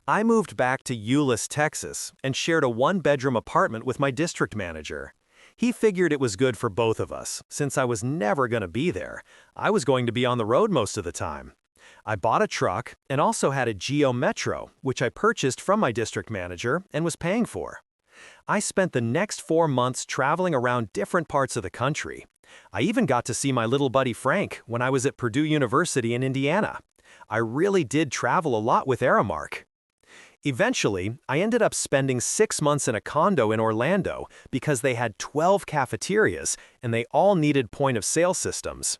I moved back to Euless, Texas, and shared a one-bedroom apartment with my district manager. He figured it was good for both of us, since I was never going to be there. I was going to be on the road most of the time. I bought a truck and also had a Geo Metro, which I purchased from my district manager and was paying for. I spent the next 4 months traveling around different parts of the country. I even got to see my little buddy Frank when I was at Purdue University in Indiana. I really did travel a lot with Aramark. Eventually, I ended up spending 6 months in a condo in Orlando because they had 12 cafeterias and they all needed point-of-sale systems.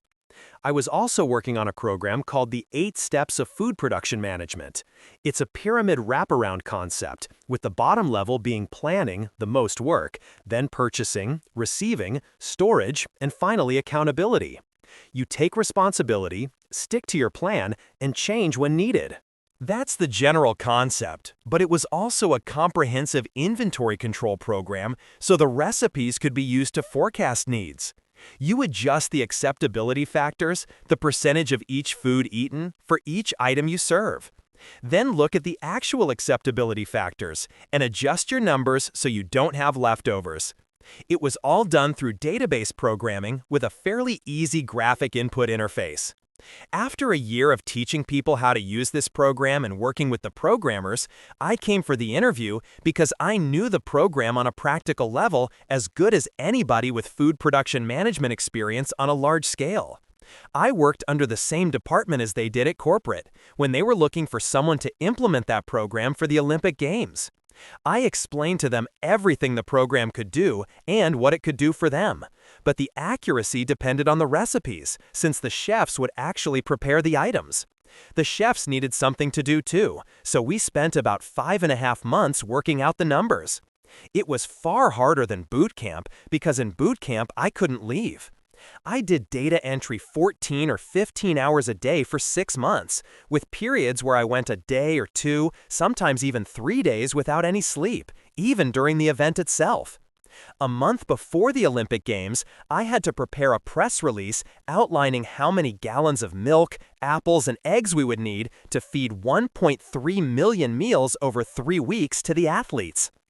I was also working on a program called the 8 Steps of Food Production Management. It's a pyramid wraparound concept, with the bottom level being planning, the most work, then purchasing, receiving, storage, and finally accountability. You take responsibility, stick to your plan, and change when needed. That's the general concept, but it was also a comprehensive inventory control program so the recipes could be used to forecast needs. You adjust the acceptability factors, the percentage of each food eaten, for each item you serve. Then look at the actual acceptability factors and adjust your numbers so you don't have leftovers. It was all done through database programming with a fairly easy graphic input interface. After a year of teaching people how to use this program and working with the programmers, I came for the interview because I knew the program on a practical level as good as anybody with food production management experience on a large scale. I worked under the same department as they did at corporate, when they were looking for someone to implement that program for the Olympic Games. I explained to them everything the program could do and what it could do for them. But the accuracy depended on the recipes, since the chefs would actually prepare the items. The chefs needed something to do too, so we spent about 5.5 months working out the numbers. It was far harder than boot camp because in boot camp I couldn't leave. I did data entry 14 or 15 hours a day for 6 months, with periods where I went a day or 2, sometimes even 3 days without any sleep, even during the event itself. A month before the Olympic Games, I had to prepare a press release outlining how many gallons of milk, apples, and eggs we would need to feed 1.3 million meals over 3 weeks to the athletes.